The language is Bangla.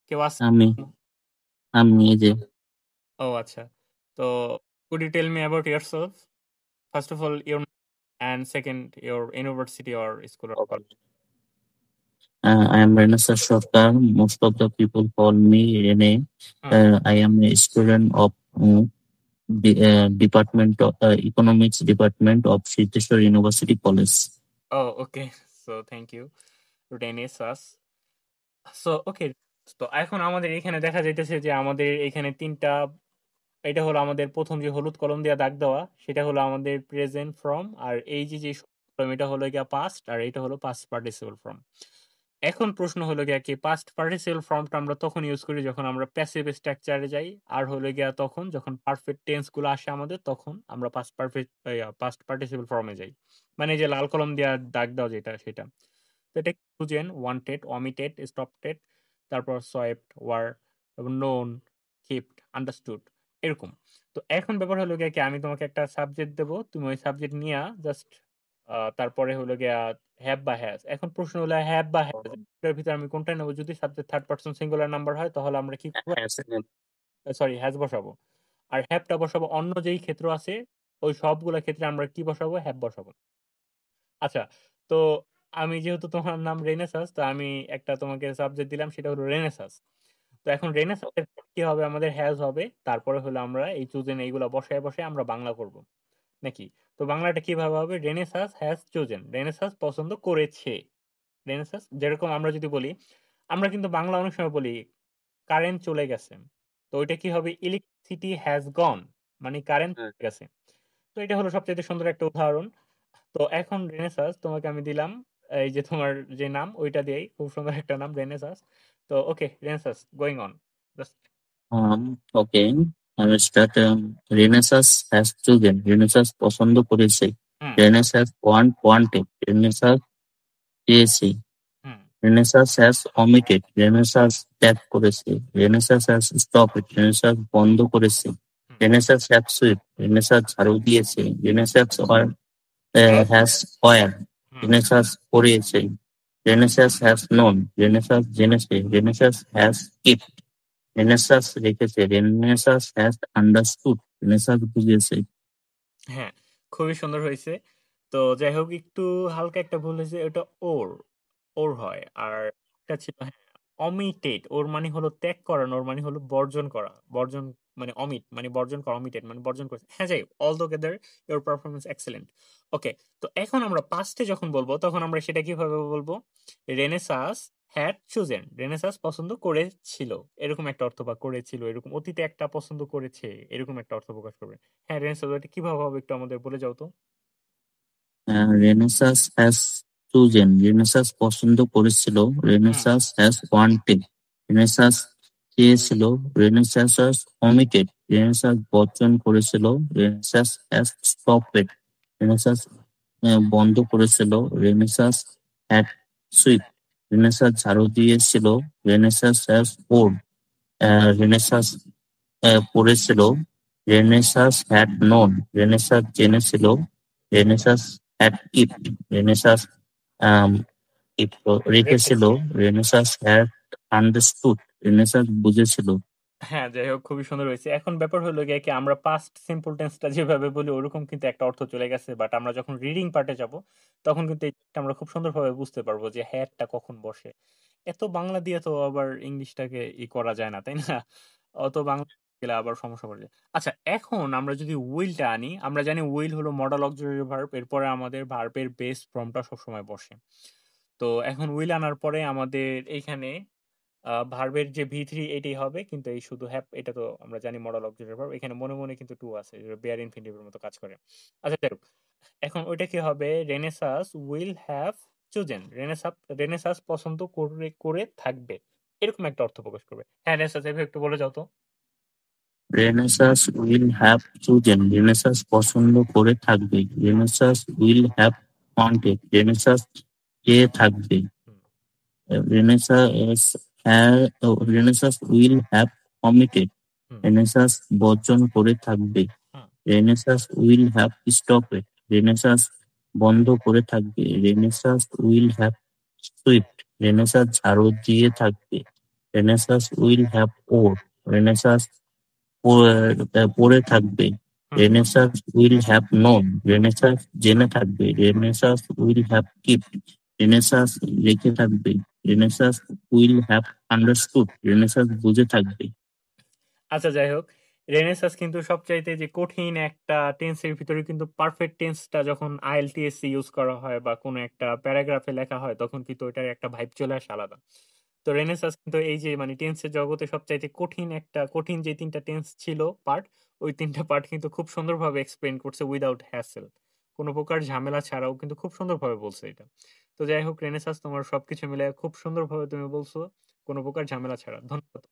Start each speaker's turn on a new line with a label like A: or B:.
A: কেউ আছে?
B: আমি আমি এই যে
A: ও আচ্ছা। তো could you tell me about yourself? First of all, your name, and second, your university or school or college.
B: I am Renaissance Sarkar. Most of the people call me Rene.
A: Hmm.
B: I am a student of the Department of Economics Department of Siddheshwar University College.
A: Oh, okay. So thank you, Renaissance. So okay. তো এখন আমাদের এখানে দেখা যাইতেছে যে আমাদের এখানে তিনটা, এটা হলো আমাদের প্রথম যে হলুদ কলম দিয়ে দাগ দেওয়া, সেটা হলো আমাদের প্রেজেন্ট ফর্ম, আর এই যে যে ফর্ম এটা হলো গিয়া পাস্ট, আর এটা হলো পাস্ট পার্টিসিপল ফর্ম। এখন প্রশ্ন হলো গিয়া কি পাস্ট পার্টিসিপল ফর্মটা আমরা তখন ইউজ করি যখন আমরা প্যাসিভ স্ট্রাকচারে যাই, আর হলো গিয়া তখন যখন পারফেক্ট টেন্স গুলো আসে আমাদের, তখন আমরা পাস্ট পার্টিসিপল ফর্মে যাই। মানে এই যে লাল কলম দিয়ে দাগ দাও যেটা, সেটা। তো এটা চুজেন, ওয়ান্টেড, অমিটেড, স্টপটেড, তারপর সোয়েপ্ট, ওয়ার, তারপর নোন, কিপড, আন্ডারস্টুড, এরকম। তো এখন ব্যাপার হলো গিয়া কি আমি তোমাকে একটা সাবজেক্ট দেবো, তুমি ওই সাবজেক্ট নিয়ে জাস্ট তারপরে হলো গিয়া হ্যাভ বা হ্যাজ। এখন প্রশ্ন হলো হ্যাভ বা হ্যাজ এর ভিতরে আমি কোনটা নেবো? যদি subject third person singular number হয় তাহলে আমরা কি করবো? সরি, হ্যাজ বসাবো। আর হ্যাভটা বসাবো অন্য যেই ক্ষেত্র আছে, ওই সবগুলা ক্ষেত্রে আমরা কি বসাবো? হ্যাভ বসাবো। আচ্ছা। তো আমি যেহেতু তোমার নাম রেনেসাস, তো আমি একটা তোমাকে সাবজেক্ট দিলাম, সেটা হলো রেনেসাস। তো এখন রেনেসাসের কি হবে? আমাদের হ্যাজ হবে, তারপরে হলো আমরা এই চুজেন এইগুলা বসায় বসায় আমরা বাংলা করব নাকি? তো বাংলাটা কিভাবে হবে? রেনেসাস হ্যাজ চুজেন, রেনেসাস পছন্দ করেছে। রেনেসাস যেরকম আমরা যদি বলি, আমরা কিন্তু বাংলা অনেক সময় বলি কারেন্ট চলে গেছে, তো ওইটা কি হবে? ইলেকট্রিসিটি হ্যাজ গন, মানে কারেন্ট চলে গেছে। তো এটা হলো সবচেয়ে সুন্দর একটা উদাহরণ। তো এখন রেনেসাস তোমাকে আমি দিলাম, এই যে তোমার যে নাম ওইটা দিয়েই, খুব সুন্দর একটা নাম রেনেসাস। তো okay Renaissance, going on just.
B: Okay, I will start. Renaissance has chosen. Renaissance পছন্দ করেছে।
A: হুম।
B: Renaissance wanted. Renaissance চেয়েছে।
A: হুম।
B: Renaissance has omitted. Renaissance ত্যাগ করেছে। Renaissance has stopped. Renaissance বন্ধ করেছে।
A: হুম।
B: Renaissance has swept. Renaissance ঝাড়ু দিয়েছে। Renaissance has oil.
A: Hmm.
B: Renaissance পড়িয়েছে। Renaissance has known. Renaissance জেনেছে। Renaissance has kept. Renaissance রেখেছে। Renaissance has understood. Renaissance বুঝিয়েছে।
A: হ্যাঁ, খুবই সুন্দর হয়েছে। তো যাই হোক, একটু হালকা একটা ভুল হয়েছে, ওটা ওর, ওর হয়। আর একটা ছিল, হ্যাঁ, অমিটেড, ওর মানে হলো ত্যাগ করা, ওর মানে হলো বর্জন করা। বর্জন মানে অমিট মানে বর্জন করা, অমিটেড মানে বর্জন করেছে। হ্যাঁ, যাই all together your performance excellent. Okay. তো এখন আমরা পাস্টে যখন বলবো তখন আমরা সেটা কিভাবে বলবো? রেনেসাস হ্যাড চুজেন, রেনেসাস পছন্দ করেছিল, এরকম একটা অর্থ, বা করেছিল এরকম, অতীতে একটা পছন্দ করেছে এরকম একটা অর্থ প্রকাশ করবে। হ্যাঁ রেনেসাস, এটা কিভাবে হবে একটু আমাদের বলে যাও তো।
B: Renaissance has chosen. Renaissance পছন্দ করেছিল।
A: হুম।
B: Renaissance has wanted. Renaissance চেয়েছিল। Renaissance has omitted. Renaissance বর্জন করেছিল। Renaissance has stopped. Renaissance বন্ধ করেছিল। Renaissance had swept. Renaissance ঝাড়ু দিয়েছিল। Renaissance has poured. Renaissance পড়েছিল। Renaissance had known. রেনেসাস জেনেছিল। Renaissance had kept. রেনেসাস রেখেছিল।
A: রেখেছে।
B: Renaissance had understood. রেনেসাস বুঝেছিল।
A: হ্যাঁ, যাই হোক, খুবই সুন্দর হয়েছে। এখন ব্যাপার হলো গিয়ে কি, আমরা পাস্ট সিম্পল টেন্সটা যেভাবে বলি ওরকম কিন্তু একটা অর্থ চলে গেছে, বাট আমরা যখন রিডিং পার্টে যাব তখন কিন্তু এটা আমরা খুব সুন্দরভাবে বুঝতে পারবো যে হ্যাডটা কখন বসে। এত বাংলা দিয়ে তো আবার ইংলিশটাকে করা যায় না, তাই না? অত বাংলা গেলে আবার সমস্যা পড়ে যায়। আচ্ছা, এখন আমরা যদি উইলটা আনি, আমরা জানি উইল হলো মডাল অক্সিলারি ভার্ব, এরপরে আমাদের ভার্বের বেস ফর্মটা সবসময় বসে। তো এখন উইল আনার পরে আমাদের এইখানে ভার্বের যে ভি থ্রি এটাই হবে, কিন্তু এই শুধু হ্যাভ এটা তো আমরা জানি মডাল অবজেক্টের ভার্ব, এখানে মনে মনে কিন্তু টু আছে, বেয়ার ইনফিনিটিভের মতো কাজ করে। আচ্ছা যাই হোক, এখন ওইটা কি হবে? Renesas will have chosen, Renaissance পছন্দ করে করে থাকবে, এরকম একটা অর্থ প্রকাশ করবে। হ্যাঁ রেনেসাস, এভাবে একটু বলে যাও তো।
B: Renaissance will have chosen. Renaissance পছন্দ করে থাকবে।
A: Hmm.
B: Renaissance will have wanted. Renaissance চেয়ে থাকবে।
A: Hmm.
B: Renaissance Renaissance will have committed.
A: Hmm.
B: Renaissance বর্জন করে থাকবে।
A: Hmm.
B: Renaissance will have stopped. Renaissance বন্ধ করে থাকবে। Renaissance will have swept. Renaissance ঝাড়ু দিয়ে থাকবে। Renaissance will have or. Renaissance পরে থাকবে।
A: হুম।
B: Renaissance will have known. Renaissance জেনে থাকবে। Renaissance will have kept. Renaissance রেখে থাকবে। Renaissance will have understood. Renaissance বুঝে থাকবে।
A: আচ্ছা যাই হোক, রেনেসাঁস কিন্তু সবচাইতে যে কঠিন একটা টেন্সের ভিতরে কিন্তু পারফেক্ট টেন্সটা যখন আইএলটিএস ইউজ করা হয় বা কোনো একটা প্যারাগ্রাফে লেখা হয় তখন কিন্তু ওটার একটা ভাইব চলে আসে আলাদা। তো রেনেসাঁস কিন্তু এই যে মানে টেন্সের জগতে সবচাইতে কঠিন যে ৩টা টেন্স ছিল পার্ট, ওই ৩টা পার্ট কিন্তু খুব সুন্দরভাবে এক্সপ্লেইন করছে উইদাউট হ্যাসেল। কোনো প্রকার ঝামেলা ছাড়াও কিন্তু খুব সুন্দরভাবে বলছে এটা। তো যাই হোক রেনেসাঁস তোমার সবকিছু মিলে খুব সুন্দরভাবে তুমি বলছো, কোনো প্রকার ঝামেলা ছাড়া। ধন্যবাদ।